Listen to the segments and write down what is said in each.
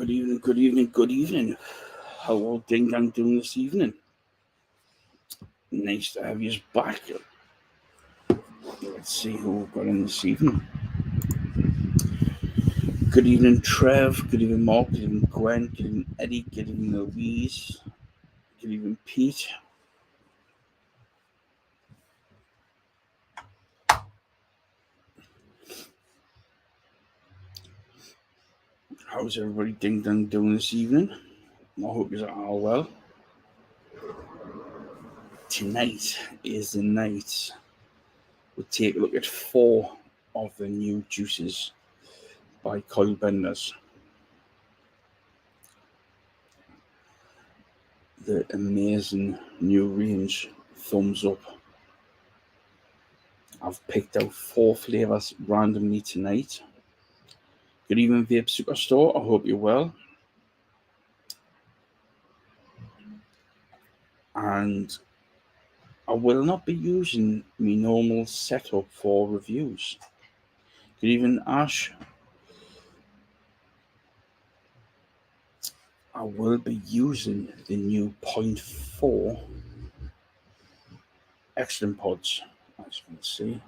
Good evening, good evening, good evening. How are Ding Dang doing this evening? Nice to have you back. Let's see who we've got in this evening. Good evening, Trev. Good evening, Mark. Good evening, Gwen. Good evening, Eddie. Good evening, Louise. Good evening, Pete. How's everybody Ding Dang doing this evening? I hope you're all well. Tonight is the night we'll take a look at 4 of the new juices by Coil Benders. The amazing new range, thumbs up. I've picked out 4 flavours randomly tonight. Good evening, Vape Superstore. I hope you're well. And I will not be using my normal setup for reviews. Good evening, Ash. I will be using the new 0.4 Excellent Pods, as you can see.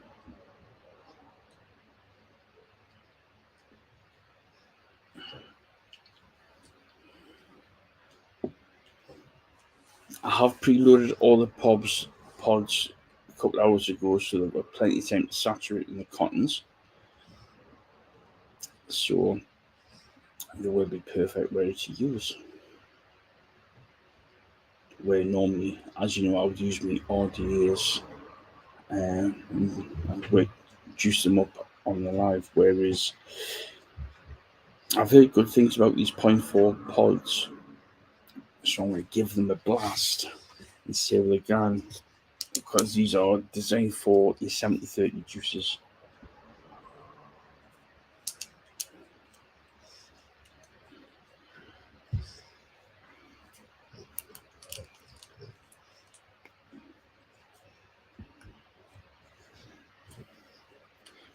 I have preloaded all the pods a couple of hours ago, so they've got plenty of time to saturate in the cottons. So they will be perfect, ready to use. Where normally, as you know, I would use my RDAs and would juice them up on the live, whereas I've heard good things about these 0.4 pods, so I'm going to give them a blast and see how they can, because these are designed for your 70-30 juices.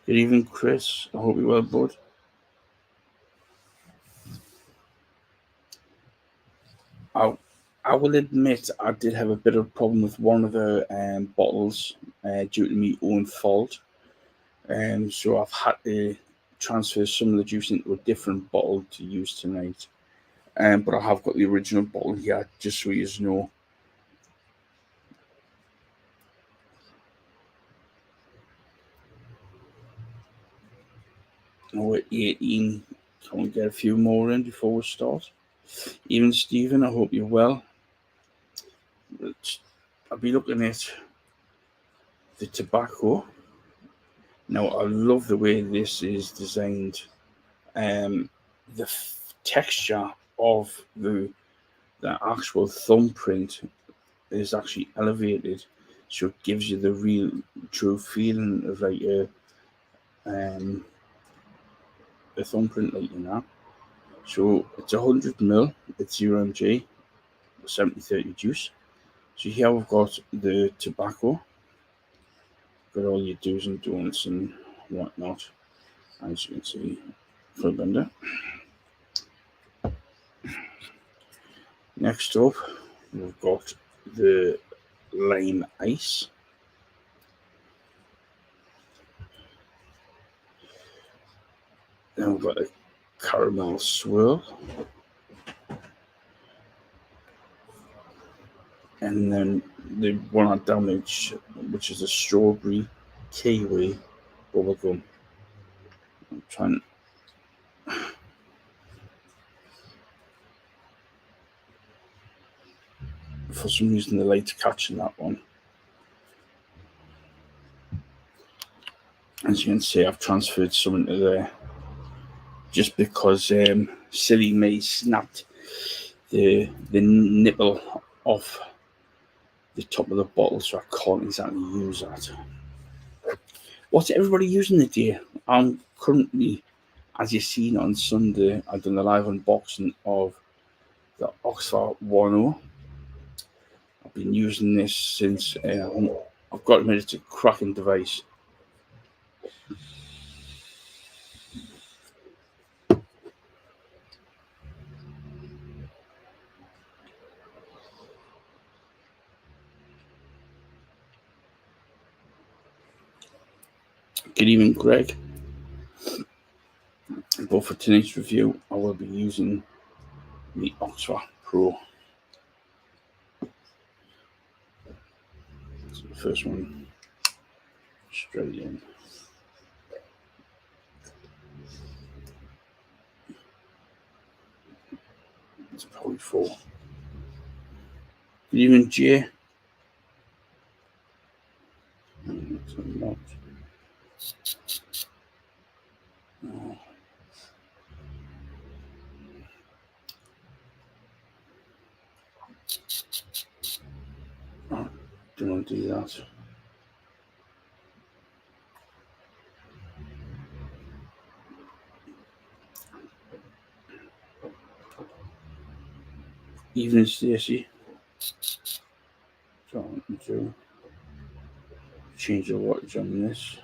Good evening, Chris. I hope you're well, bud. I will admit I did have a bit of a problem with one of the bottles due to my own fault. So I've had to transfer some of the juice into a different bottle to use tonight. But I have got the original bottle here, just so you know. We're at 18. Can we get a few more in before we start? Even Stephen, I hope you're well. I'll be looking at the tobacco. Now, I love the way this is designed. The texture of the actual thumbprint is actually elevated, so it gives you the real true feeling of like a thumbprint, like, you know. So it's 100ml, it's 0mg, 70-30 juice. So here we've got the tobacco, got all your do's and don'ts and whatnot, as you can see, for blender. Next up, we've got the lime ice. Then we've got a caramel swirl. And then the one I damaged, which is a strawberry kiwi bubblegum. I'm trying. For some reason, the light's catching that one. As you can see, I've transferred some into there just because silly me snapped the nipple off the top of the bottle, so I can't exactly use that. What's everybody using today? I'm currently, as you've seen on Sunday, I've done a live unboxing of the Oxford 1.0. I've been using this since I've got admitted it's a cracking device. Good evening, Greg. But for tonight's review, I will be using the Oxford Pro. So the first one, straight in. It's probably 4. Good evening, Jay. Not. Oh. Oh, don't want to do that. Evening, Stacey. Trying to change the wattage on this.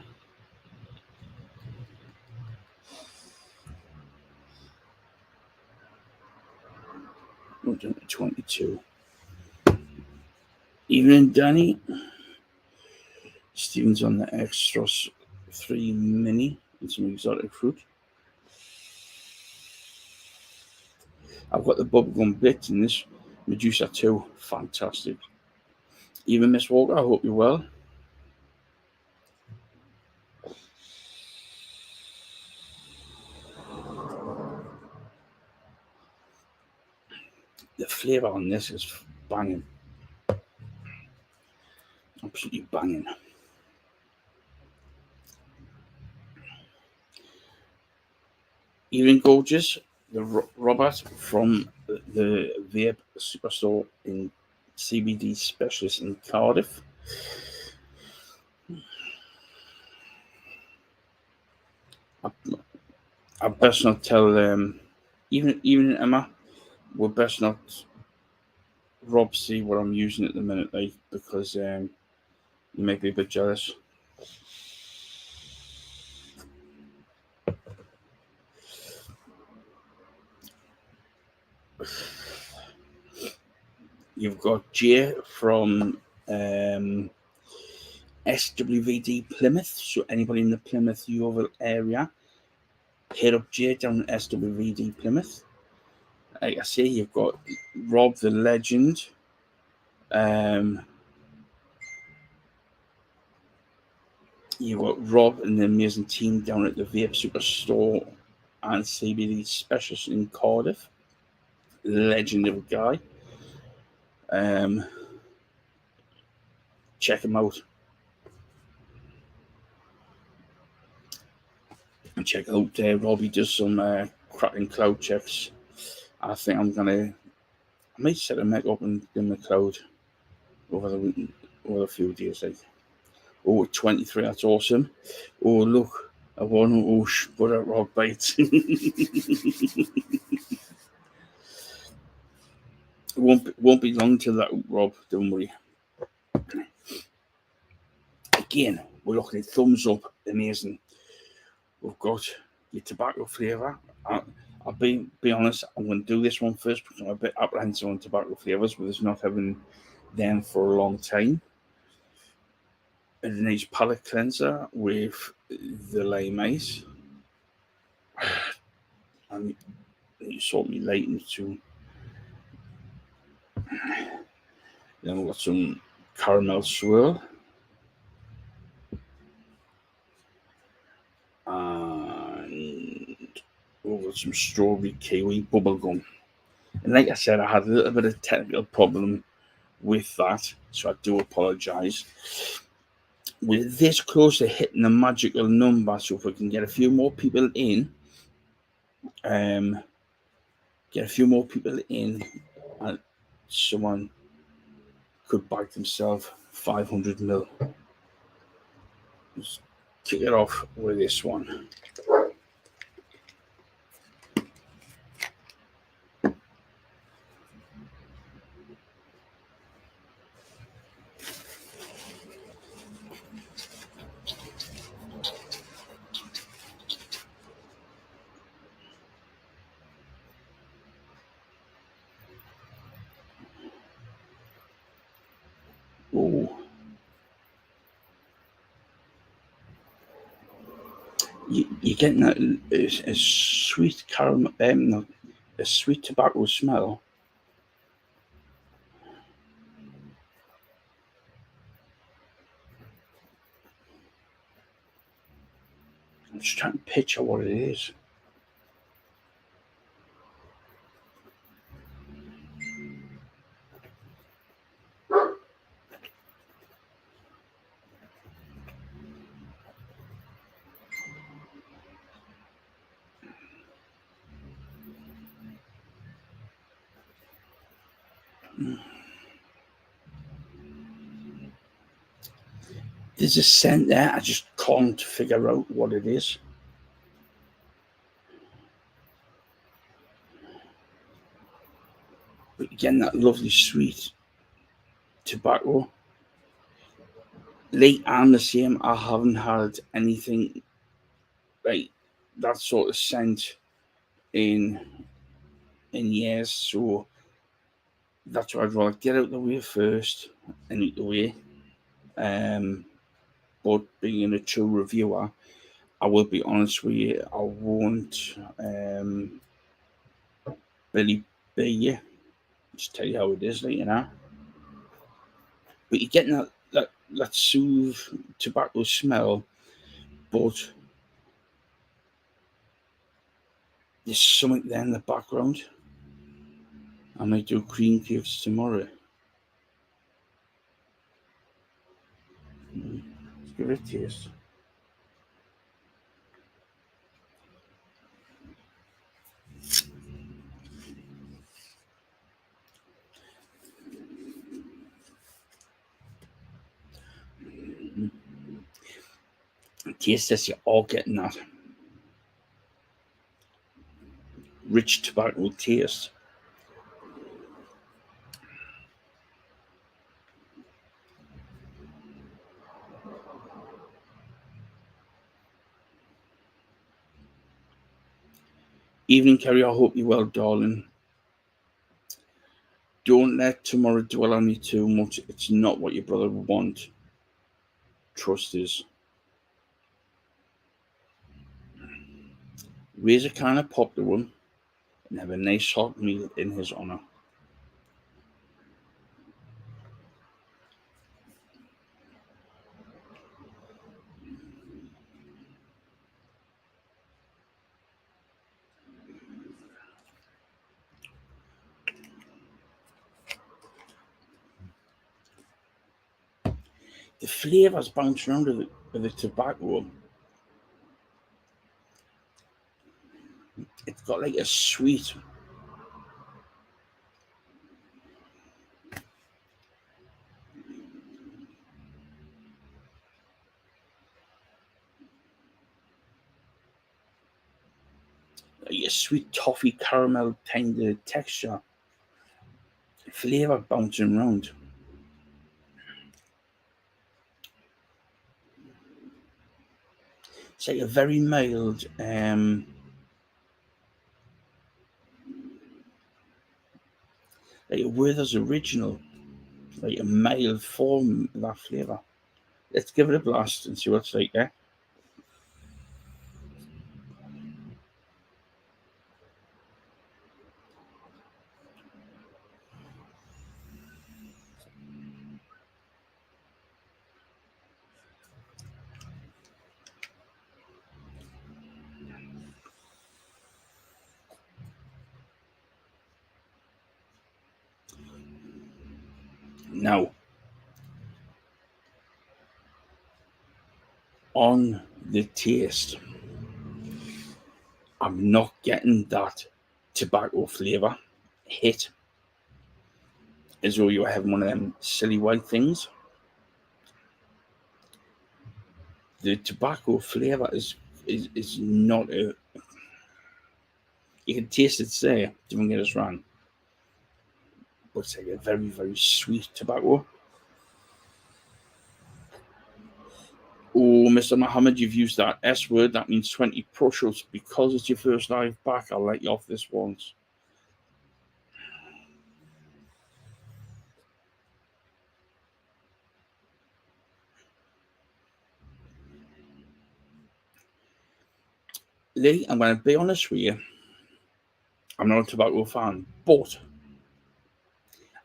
We're doing 22. Evening, Danny. Steven's on the Extras 3 Mini and some exotic fruit. I've got the bubblegum bit in this Medusa 2. Fantastic. Even Miss Walker, I hope you're well. The flavour on this is banging. Absolutely banging. Evening, gorgeous. The Robert from the Vape Superstore in CBD Specialist in Cardiff. I best not tell even Emma, we'll best not Rob see what I'm using at the minute, like, because you make me a bit jealous. You've got Jay from SWVD Plymouth. So anybody in the Plymouth Yeovil area, hit up Jay down at SWVD Plymouth. Like I say, you've got Rob the legend. You've got Rob and the amazing team down at the Vape Superstore and CBD Specialist in Cardiff. Legend of a guy. Check him out. And check out Robbie does some cracking cloud checks. I think I might set a mech up and in the cloud over a few days. Like, 23, that's awesome. Oh, look, I want to but a rock bite. Won't be long till that, Rob. Don't worry. Again, we're looking at thumbs up. Amazing. We've got your tobacco flavour. I'll be honest, I'm going to do this one first because I'm a bit apprehensive on tobacco flavours with us not having them for a long time. And a nice palate cleanser with the lime ice. And you sort me lighting too. Then we've got some caramel swirl. And we've got some strawberry kiwi bubblegum. And like I said, I had a little bit of technical problem with that, so I do apologise. We're this close to hitting the magical number, so if we can get a few more people in, and someone could bag themselves 500ml. Let's kick it off with this one. Oh. You're getting a sweet caramel, no, a sweet tobacco smell. I'm just trying to picture what it is. There's a scent there. I just can't figure out what it is. But again, that lovely sweet tobacco. Late and the same. I haven't had anything like that sort of scent in years. So that's why I'd rather get out the way first and eat the way. Um, but being a true reviewer, I will be honest with you. I won't really be you. Just tell you how it is, like, you know. But you're getting that soothe tobacco smell, but there's something there in the background. I might do cream cakes tomorrow. Let's give it a taste. Taste this, you're all getting that rich tobacco taste. Evening, Kerry. I hope you're well, darling. Don't let tomorrow dwell on you too much. It's not what your brother would want. Trust us. Raise a kind of popular one and have a nice hot meal in his honour. The flavours bounce around of the tobacco. It's got like a sweet, like a sweet toffee caramel kind of texture. Flavour bouncing around. It's like a very mild, like a Werther's original, like a mild form of that flavour. Let's give it a blast and see what it's like, eh? Now, on the taste, I'm not getting that tobacco flavour hit as though you're having one of them silly white things. The tobacco flavour is not a. You can taste it there, don't get us wrong, but it's like a very, very sweet tobacco. Oh, Mr. Mohammed, you've used that S word. That means 20 push-ups. Because it's your first live back, I'll let you off this once. Lee, I'm going to be honest with you. I'm not a tobacco fan, but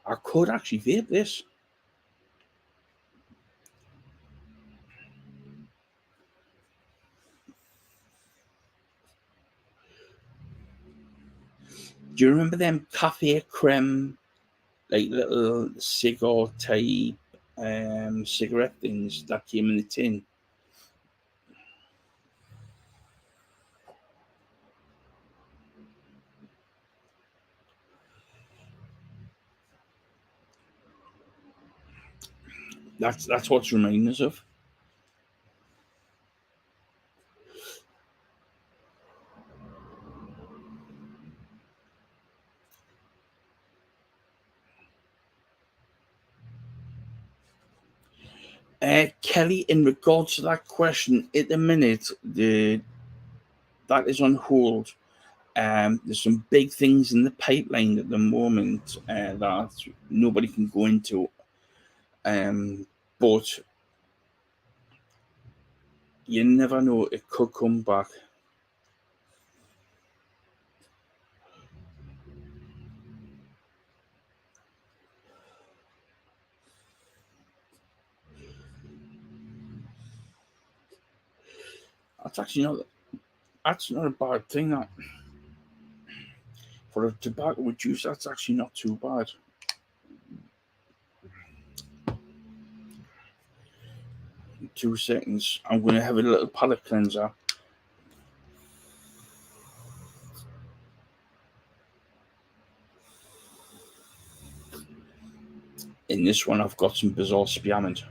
I could actually vape this. Do you remember them cafe creme, like little cigar type cigarette things that came in the tin? That's what's reminding us of. Kelly, in regards to that question, at the minute, that is on hold. There's some big things in the pipeline at the moment that nobody can go into. But you never know; it could come back. That's actually not. That's not a bad thing. That for a tobacco juice, that's actually not too bad. 2 seconds. I'm going to have a little palate cleanser. In this one, I've got some bizarre spearmint.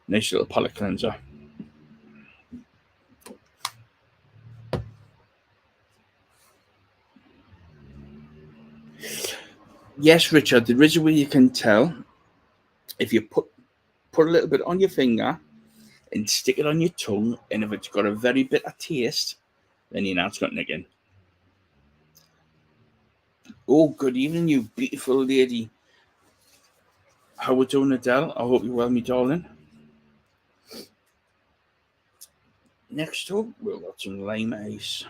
Nice little palate cleanser. Yes, Richard, there is a way you can tell if you put a little bit on your finger and stick it on your tongue, and if it's got a very bitter taste, then you know it's got nicking. Oh, good evening, you beautiful lady. How we doing, Adele? I hope you're well, me darling. Next up, we've got some lime ice.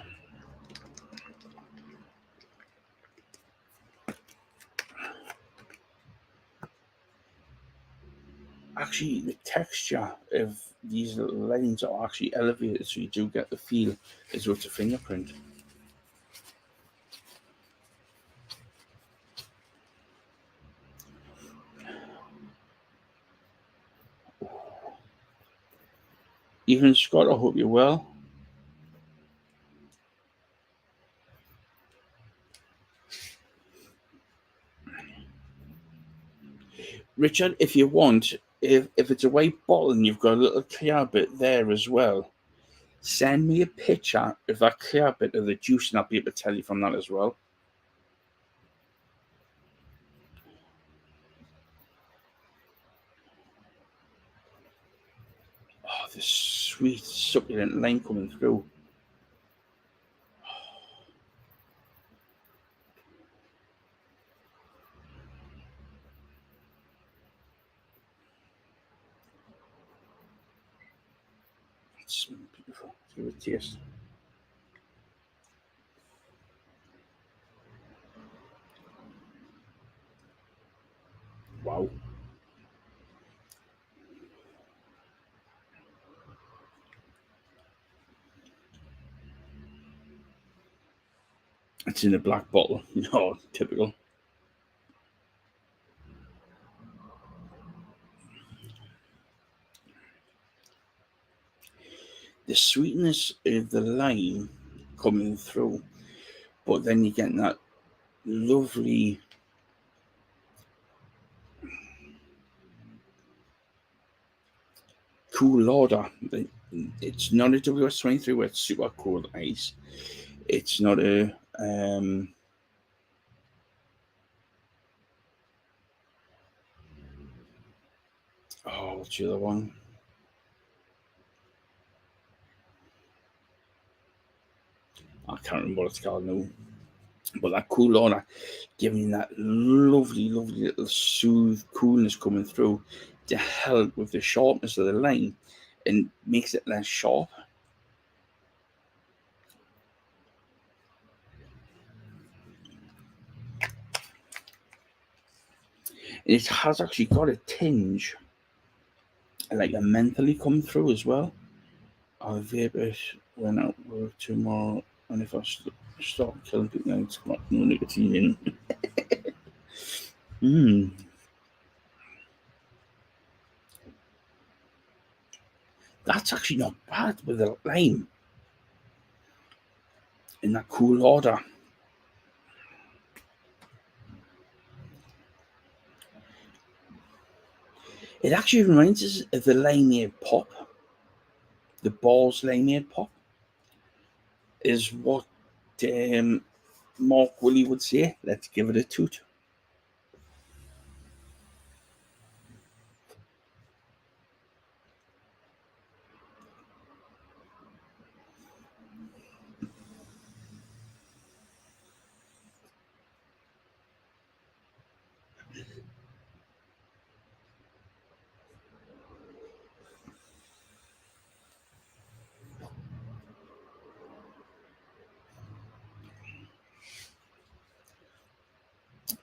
Actually, the texture of these little lines are actually elevated, so you do get the feel as though it's a fingerprint. Evening, Scott. I hope you're well. Richard, if you want, if it's a white bottle and you've got a little clear bit there as well, send me a picture of that clear bit of the juice and I'll be able to tell you from that as well. Oh, the sweet, succulent lime coming through. It's beautiful. Give it a taste. Wow. It's in a black bottle. No, typical. The sweetness of the lime coming through, but then you're getting that lovely cool order. It's not a WS23 where it's super cold ice. It's not a what's the other one? I can't remember what it's called now. But that cool order giving that lovely, lovely little soothe coolness coming through to help with the sharpness of the line and makes it less sharp. It has actually got a tinge, like a mentally come through as well. I'll vape it when I work tomorrow, and if I start killing people, then it's got no nicotine in. That's actually not bad with the lime in that cool order. It actually reminds us of the limeade pop. The balls limeade pop is what Mark Willie would say. Let's give it a toot.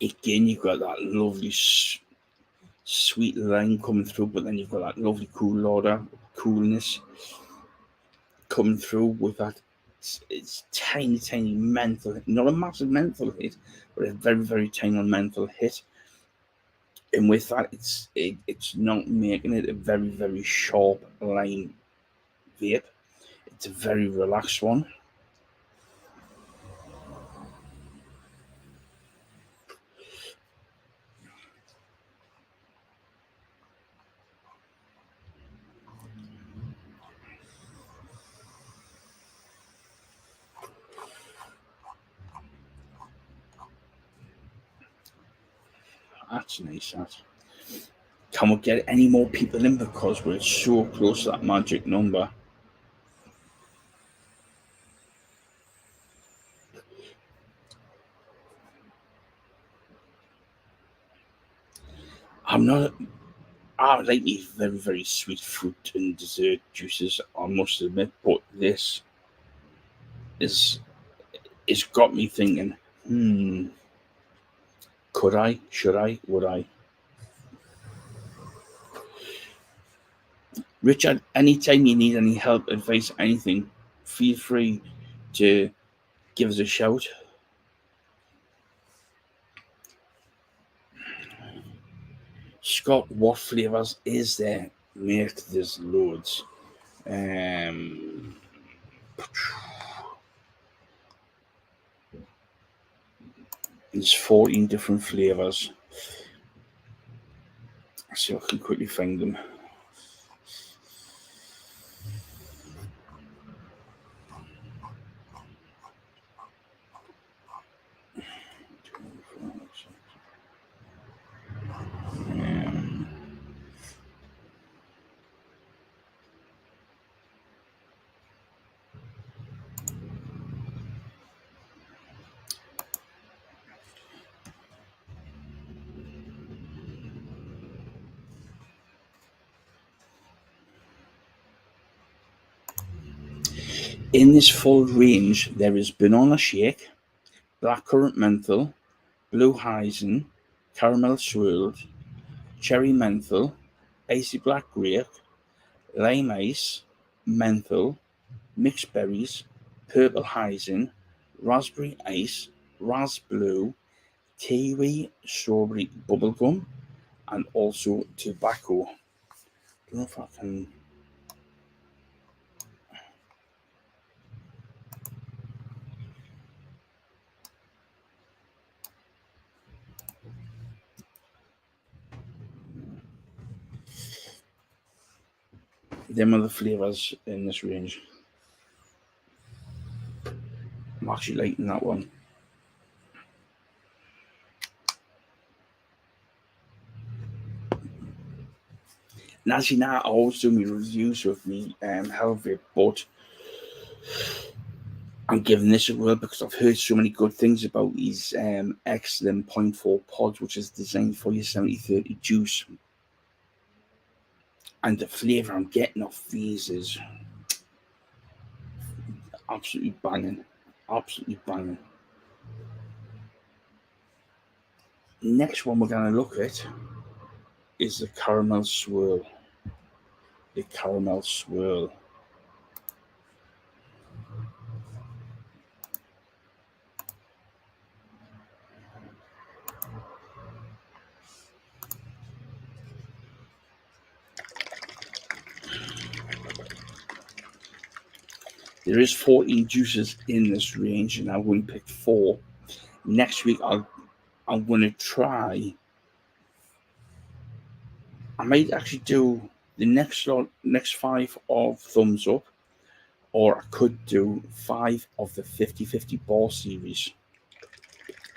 Again, you've got that lovely sweet lime coming through, but then you've got that lovely coolness coming through with that. It's tiny menthol, not a massive menthol hit, but a very, very tiny menthol hit. And with that, it's not making it a very, very sharp lime vape. It's a very relaxed one. That's nice. That. Can we get any more people in because we're so close to that magic number? I'm not. I like these very, very sweet fruit and dessert juices, I must admit, but this is it's got me thinking, could I, should I, would I? Richard, anytime you need any help, advice, anything, feel free to give us a shout. Scott, what flavours is there? Mate, there's loads. Um, there's 14 different flavours. Let's see if I can quickly find them. In this full range, there is banana shake, blackcurrant menthol, blue hyson, caramel swirled, cherry menthol, icy black grape, lime ice, menthol, mixed berries, purple hyson, raspberry ice, ras blue, kiwi, strawberry bubblegum, and also tobacco. I don't know if I can. Them are the flavours in this range. I'm actually liking that one. And as you know, I always do my reviews with me Helvet, but I'm giving this a whirl because I've heard so many good things about these excellent point 0.4 pods, which is designed for your 70/30 juice. And the flavour I'm getting off these is absolutely banging. Absolutely banging. Next one we're going to look at is the caramel swirl. The caramel swirl. There is 14 juices in this range, and I've only picked 4. Next week, I'm going to try. I might actually do the next 5 of thumbs up, or I could do 5 of the 50/50 ball series,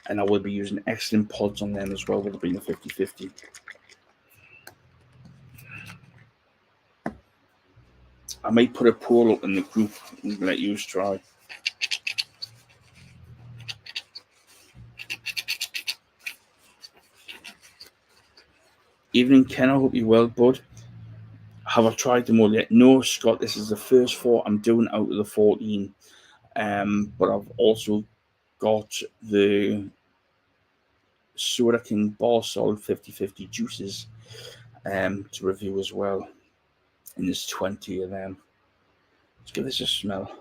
and I will be using excellent pods on them as well. With it being a 50/50. I might put a poll up in the group and let you try. Evening, Ken. I hope you're well, bud. Have I tried them all yet? No, Scott. This is the first 4 I'm doing out of the 14. But I've also got the Soda King Ball Solid 50/50 juices to review as well. And there's 20 of them. Let's give this a smell.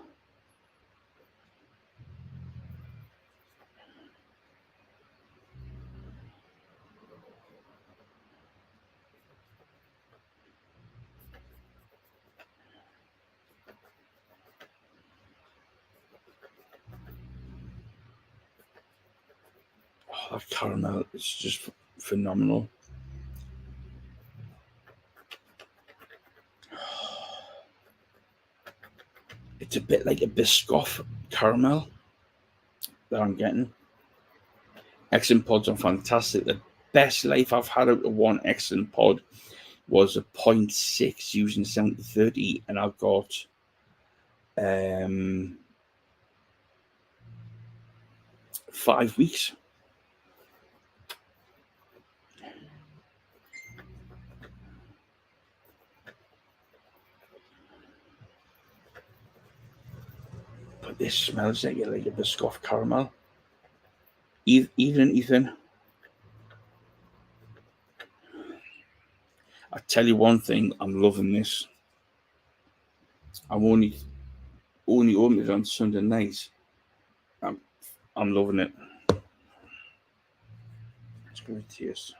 Oh, that caramel is just phenomenal. It's a bit like a Biscoff caramel that I'm getting. Excellent pods are fantastic. The best life I've had out of one excellent pod was a 0.6 using 70/30, and I've got 5 weeks. But this smells like a Biscoff caramel. Ethan, I tell you one thing, I'm loving this. I'm only opened it on Sunday night. I'm loving it. Let's give it a taste.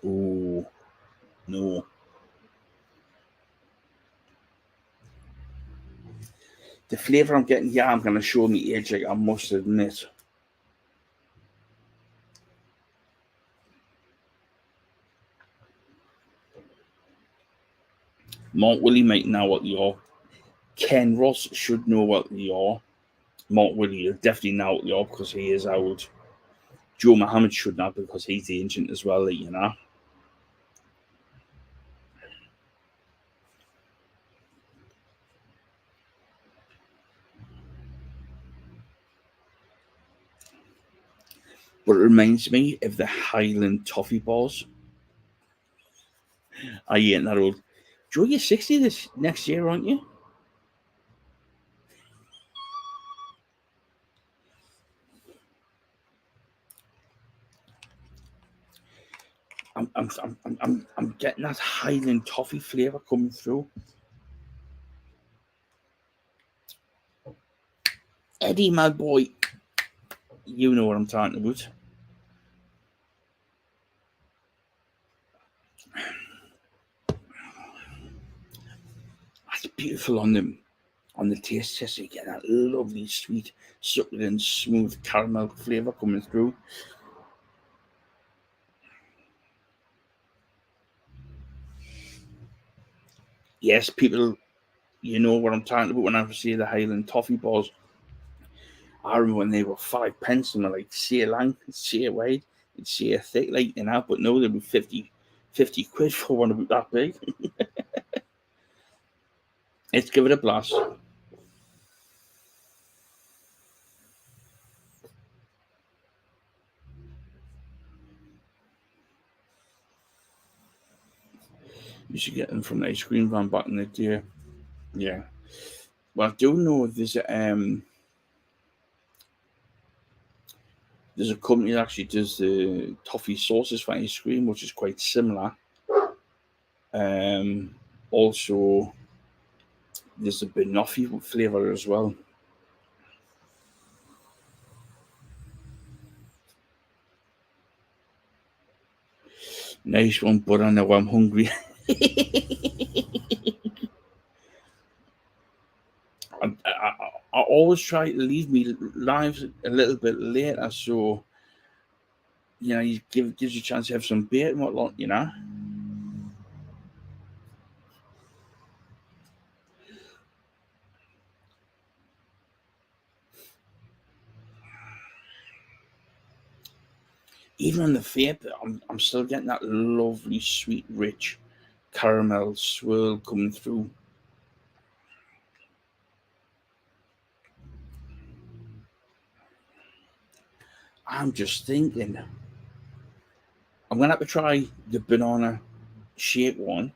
Oh no. The flavour I'm getting, yeah, I'm gonna show me age, like I must admit. Mark Willie might know what they are. Ken Ross should know what they are. Mark Willie will definitely know what they are because he is old. Joe Muhammad should know because he's ancient as well, you know. But it reminds me of the Highland toffee balls. I ain't that old. Joe, you're 60 this next year, aren't you? I'm getting that Highland toffee flavour coming through. Eddie, my boy, you know what I'm talking about. That's beautiful on the taste test. You get that lovely, sweet, succulent, smooth caramel flavour coming through. Yes, people, you know what I'm talking about when I say the Highland toffee balls. I remember when they were 5 pence and they're like sheer long, sheer wide, and sheer thick, like you know. But now they'll be 50 quid for one about that big. Let's give it a blast. Used to get them from the ice cream van back in the day. Yeah. Well, I do know there's a company that actually does the toffee sauces for ice cream, which is quite similar. Also, there's a banoffee flavour as well. Nice one, but I know I'm hungry. I always try to leave me lives a little bit later, so you gives you a chance to have some beer and whatnot. Even on the vape, I'm still getting that lovely, sweet, rich caramel swirl coming through. I'm just thinking, I'm gonna have to try the banana shake one.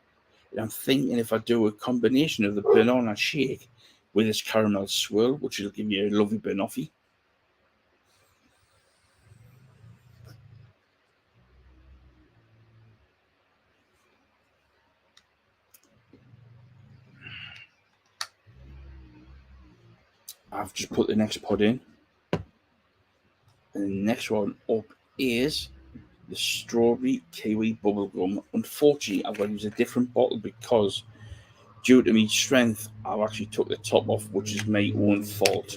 And I'm thinking if I do a combination of the banana shake with this caramel swirl, which will give you a lovely banoffee. I've just put the next pod in. And the next one up is the strawberry kiwi bubblegum. Unfortunately, I've got to use a different bottle because due to my strength, I've actually took the top off, which is my own fault.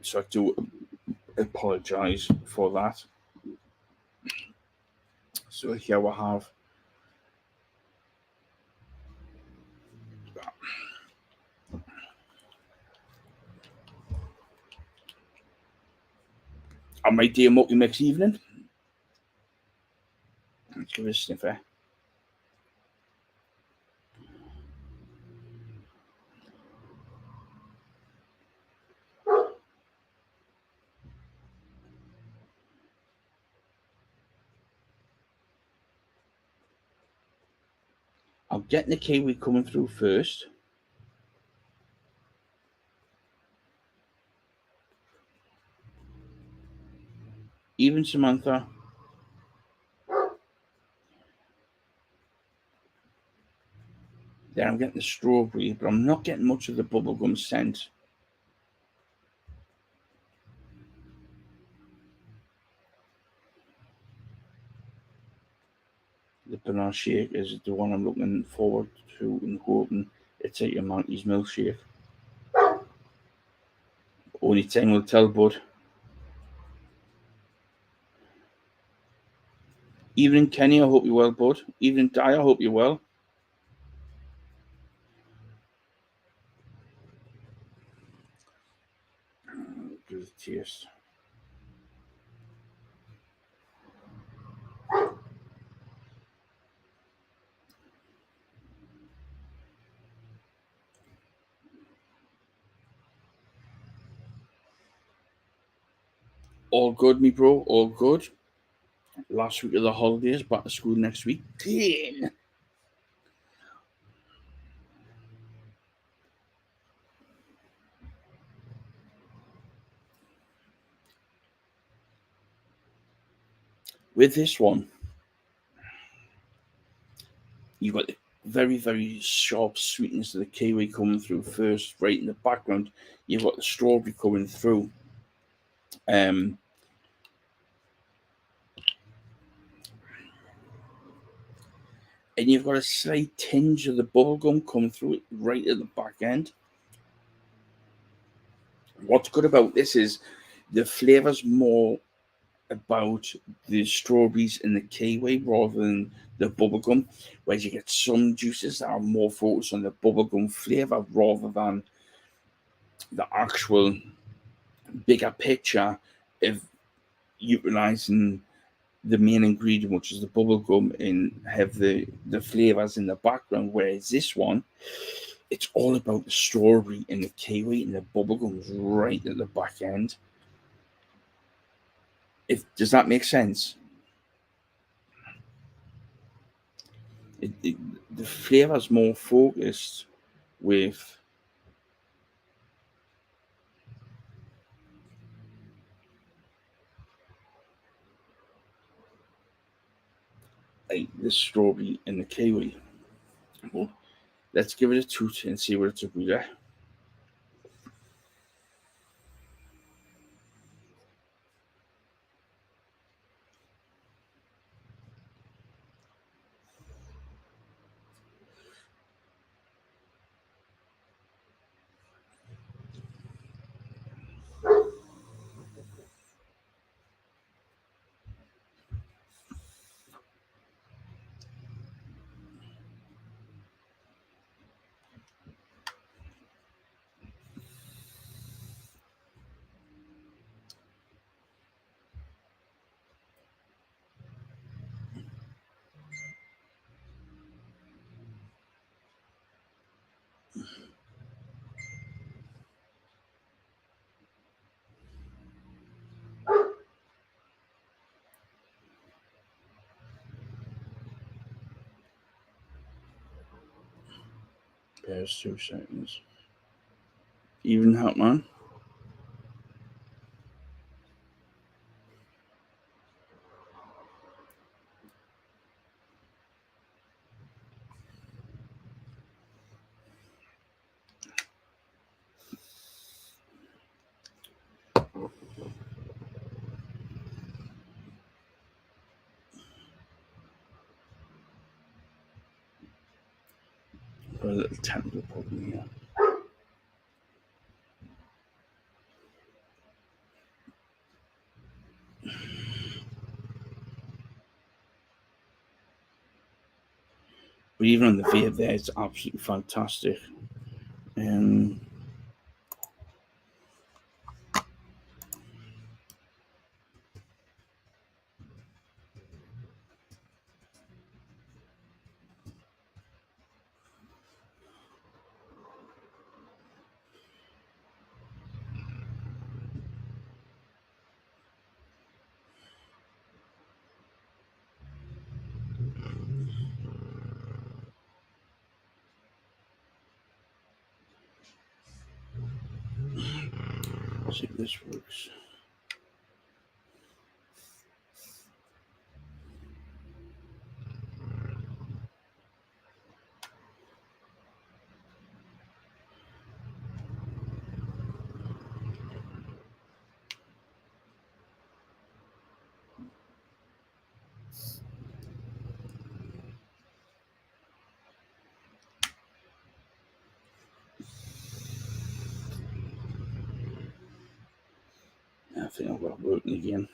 So I do apologise for that. So here we have on my dear multi mix evening. Let's give it a sniffer. I'm getting the kiwi coming through first. Even Samantha. Then I'm getting the strawberry, but I'm not getting much of the bubblegum scent. The banana shake is the one I'm looking forward to and hoping it's like a Monkey's milkshake. Only time will tell, bud. Evening, Kenny, I hope you're well, bud. Evening, Di, I hope you're well. Give it a taste. All good, me bro. All good. Last week of the holidays, back to school next week. Damn. With this one, you've got the very, very sharp sweetness of the kiwi coming through first, right in the background. You've got the strawberry coming through. Um, and you've got a slight tinge of the bubblegum coming through it right at the back end. What's good about this is the flavour's more about the strawberries and the kiwi rather than the bubblegum, whereas you get some juices that are more focused on the bubblegum flavour rather than the actual bigger picture of utilising the main ingredient, which is the bubblegum, and have the flavours in the background. Whereas this one, it's all about the strawberry and the kiwi, and the bubblegum's right at the back end. If does that make sense? The flavour's more focused with like the strawberry and the kiwi. Well, let's give it a toot and see what it's up with. There's 2 seconds. Even out, man. Got a little technical problem here. But even on the vape there, it's absolutely fantastic. Um, see if this works. I think I've got it working again.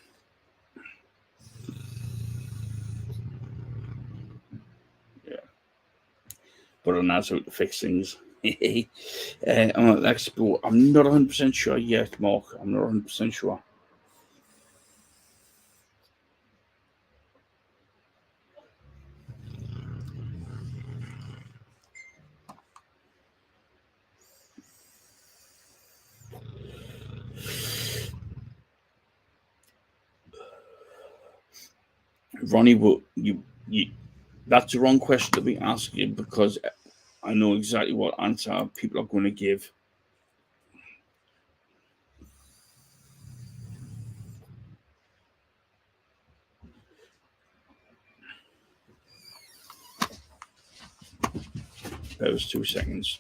Yeah. But on that's how to fix things. I'm not an expert. I'm not 100% sure yet, Mark. I'm not 100% sure. Ronnie, will you that's the wrong question to be asking because I know exactly what answer people are going to give. That was 2 seconds.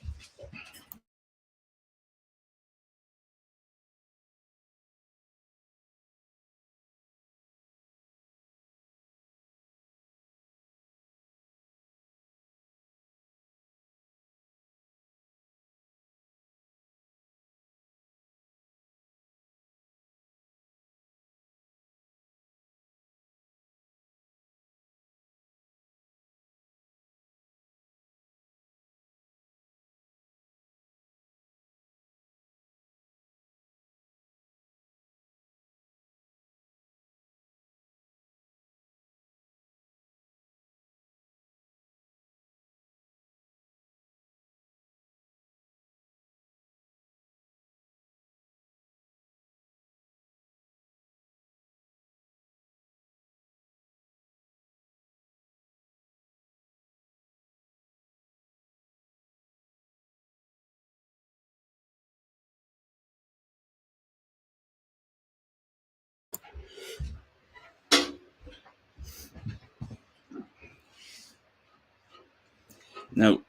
Now,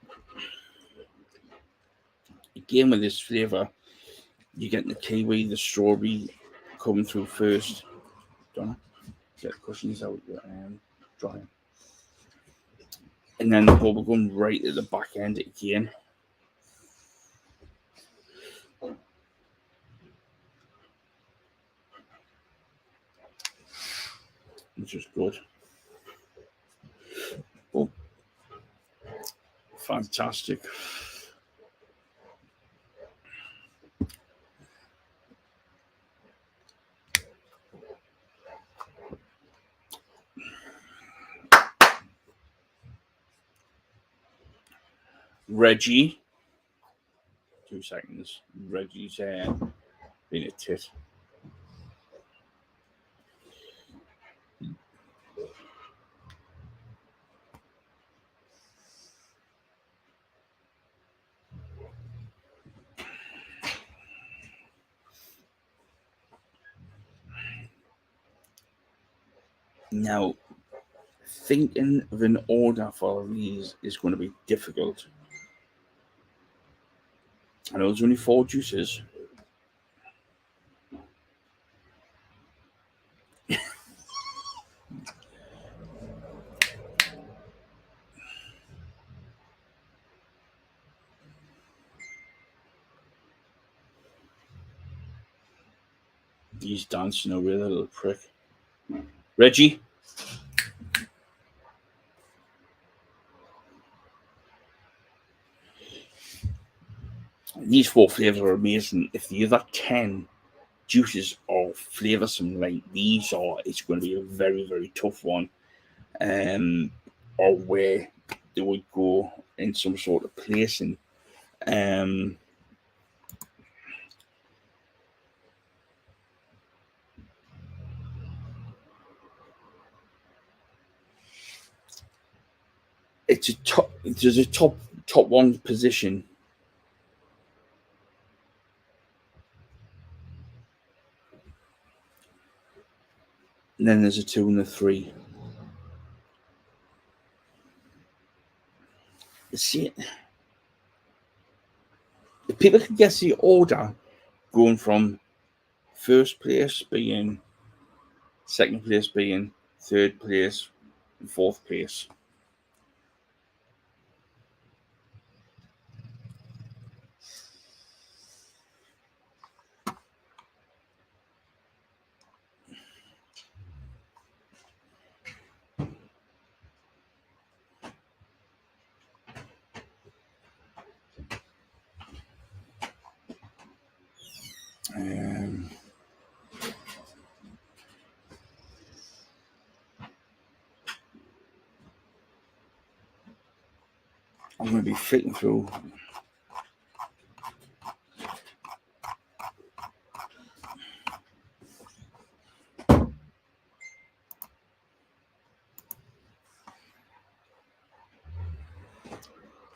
again with this flavour, you get the kiwi, the strawberry coming through first. Don't know. Get the cushions out, drying. And then the bubblegum right at the back end again. Which is good. Oh, fantastic. Reggie. 2 seconds. Reggie's being a tit. Now, thinking of an order for these is going to be difficult. I know there's only 4 juices. He's dancing over there, little prick. Reggie. These 4 flavours are amazing. If the other 10 juices are flavoursome like these are, it's going to be a very, very tough one. Or where they would go in some sort of placing. It's a top. There's a top 1 position. And then there's a 2 and a 3. See, if people can guess the order, going from first place being, second place being, third place, and fourth place. I'm going to be flicking through.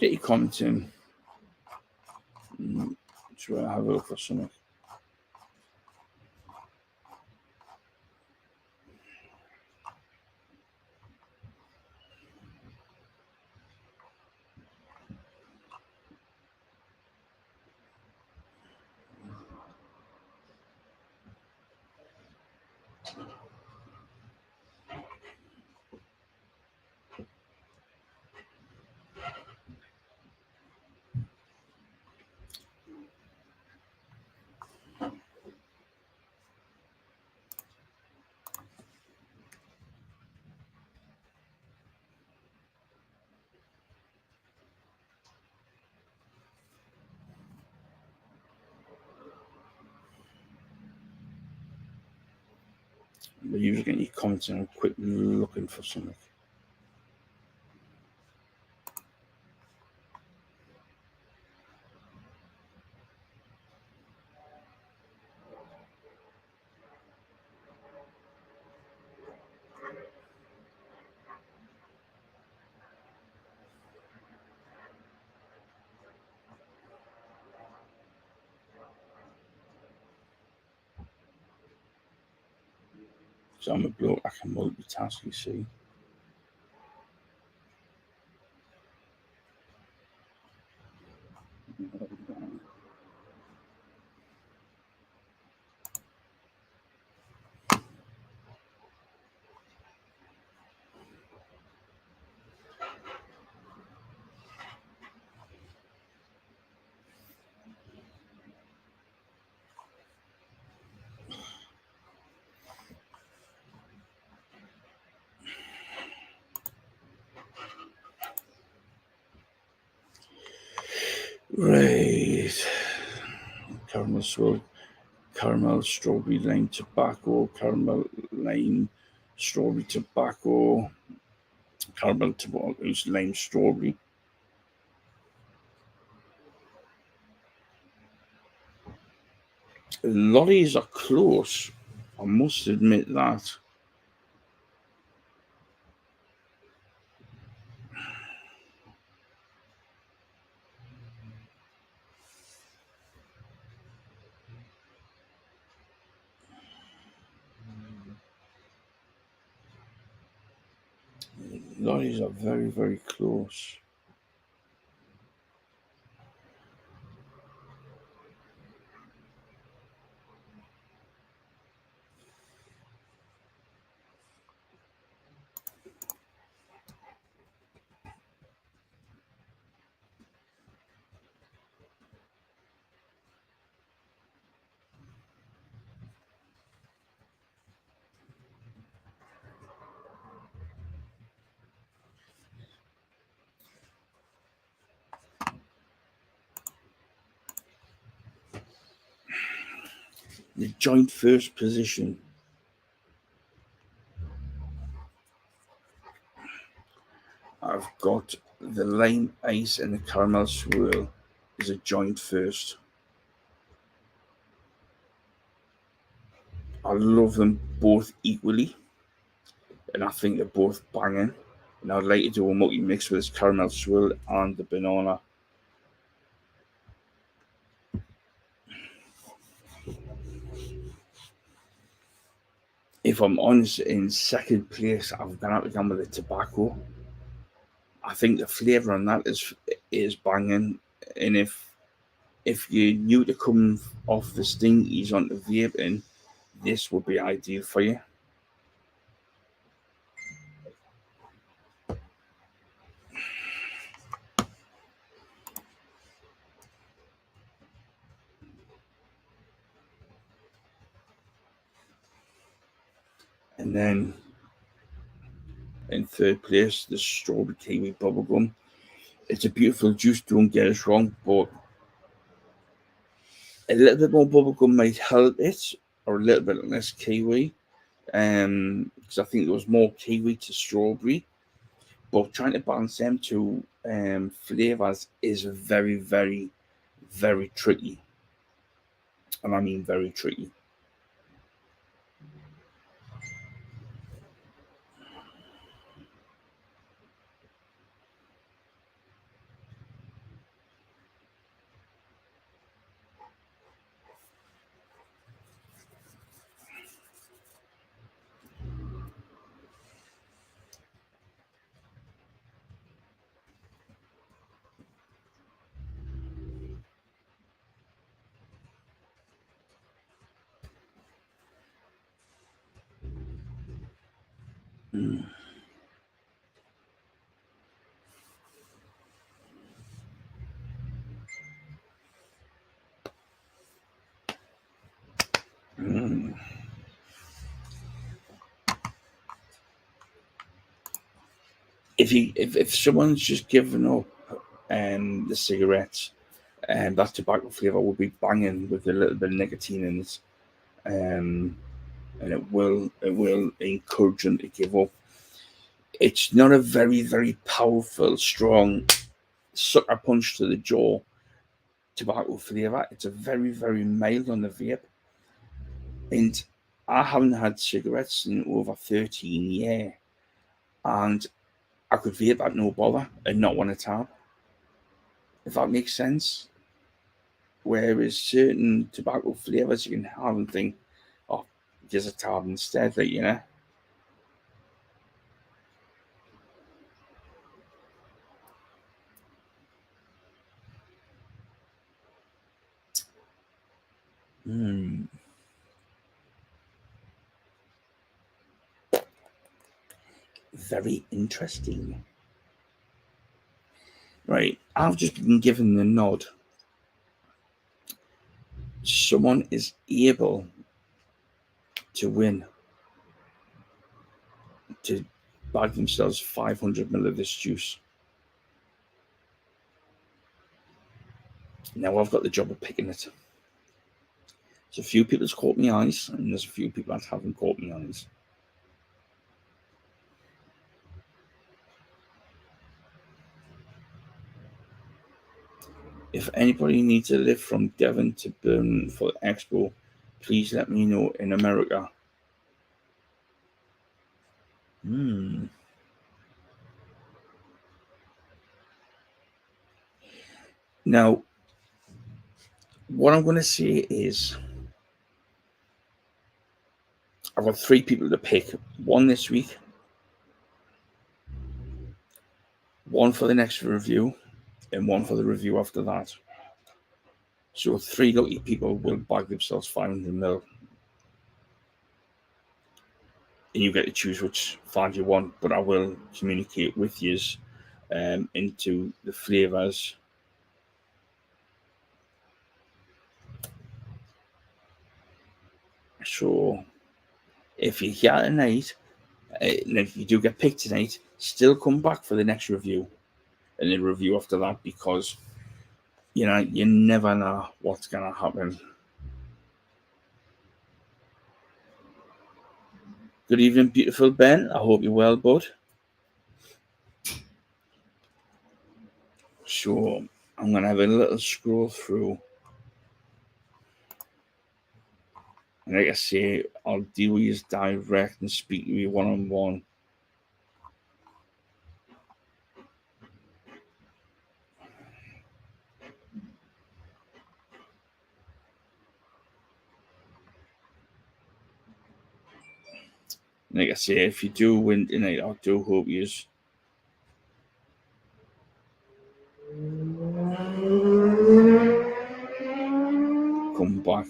Get your comments in. Try to have a look for something. But usually getting your comments in, I'm quick looking for something. So I'm a bloke, I can multitask, you see. Right. Caramel swirl, caramel, strawberry, lime, tobacco, caramel, lime, strawberry, tobacco, caramel, tobacco, lime, strawberry. Lollies are close. I must admit that. Lollies are very, very close. The joint first position. I've got the lime ice and the caramel swirl is a joint first. I love them both equally, and I think they're both banging. And I'd like to do a multi mix with this caramel swirl and the banana. If I'm honest, in second place, I've gone out again with the tobacco. I think the flavour on that is banging, and if you're new to coming off the stingies onto vaping, this would be ideal for you. And then in third place, the strawberry kiwi bubblegum. It's a beautiful juice, don't get us wrong, but a little bit more bubblegum might help it, or a little bit less kiwi. Because I think there was more kiwi to strawberry, but trying to balance them two flavors is very, very, very tricky, and I mean very tricky. Mm. Mm. If someone's just given up the cigarettes, that tobacco flavor will be banging with a little bit of nicotine in it, um, and it will encourage them to give up. It's not a very, very powerful, strong sucker punch to the jaw tobacco flavor. It's a very, very mild on the vape, and I haven't had cigarettes in over 13 years, and I could vape at no bother and not want to tab, if that makes sense. Whereas certain tobacco flavors you can have and think, oh, there's a tab instead, like, you know. Hmm. Very interesting. Right, I've just been given the nod. Someone is able to win, to bag themselves 500 ml of this juice. Now I've got the job of picking it. There's a few people that's caught my eyes, and there's a few people that haven't caught my eyes. If anybody needs a lift from Devon to Birmingham for the Expo, please let me know in America. Now, what I'm going to say is I've got 3 people to pick. 1 this week, 1 for the next review, and 1 for the review after that. So 3 lucky people will bag themselves 500 mil. And you get to choose which flag you want, but I will communicate with you into the flavours. So if you're here tonight, and if you do get picked tonight, still come back for the next review and the review after that, because you never know what's gonna happen. Good evening, beautiful Ben. I hope you're well, bud. So I'm gonna have a little scroll through, and like I say, I'll deal with you direct and speak to you one-on-one. Like I say, if you do win tonight, I do hope you come back.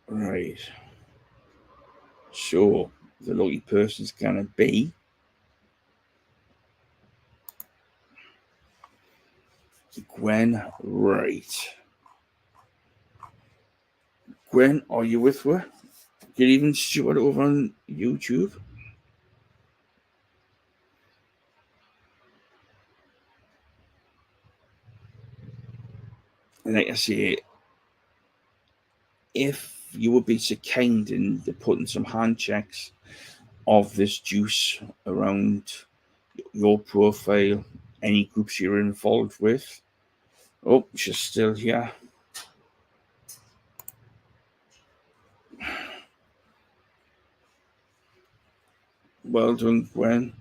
Right. So the lucky person's gonna be Gwen. Right. Gwen, are you with her? Good evening, Stuart, over on YouTube. And like I say, if you would be so kind in putting some hand checks of this juice around your profile, any groups you're involved with. Oh, she's still here. Well done, Gwen.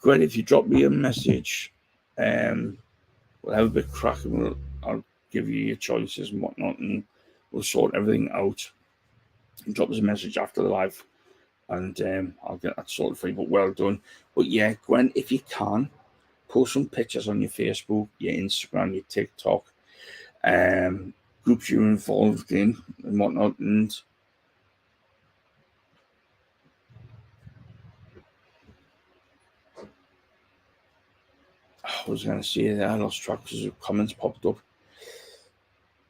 Gwen, if you drop me a message, we'll have a bit crack and I'll give you your choices and whatnot, and we'll sort everything out. And drop us a message after the live, and I'll get that sorted for you. But well done. But yeah, Gwen, if you can, post some pictures on your Facebook, your Instagram, your TikTok, groups you're involved in and whatnot, and I was going to say that I lost track because the comments popped up.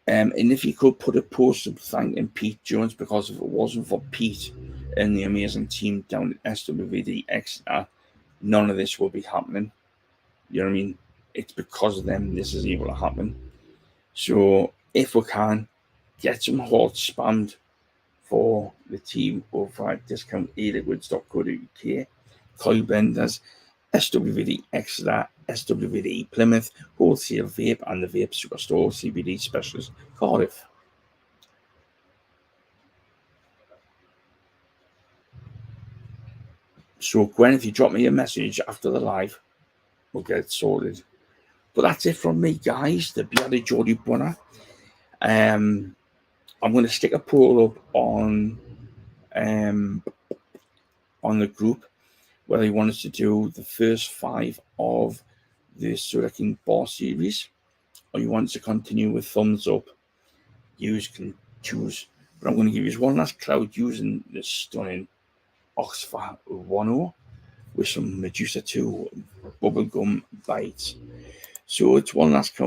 And if you could put a post of thanking Pete Jones, because if it wasn't for Pete and the amazing team down at SWVD Exeter, none of this will be happening. You know what I mean? It's because of them this is able to happen. So if we can, get some hearts spammed for the team over at discounteliquids.co.uk, Coy Blenders, SWVD Exeter, SWVD Plymouth, Wholesale Vape, and the Vape Superstore CBD Specialist Cardiff. So Gwen, if you drop me a message after the live, we'll get it sorted. But that's it from me, guys. The bloody Geordie Bunner. I'm going to stick a poll up on the group where they want us to do the first 5 of the Soda King Bar series, or you want to continue with thumbs up. You can choose But I'm going to give you one last cloud using the stunning Oxford 1.0 with some Medusa 2 bubblegum bites. So it's one last cloud.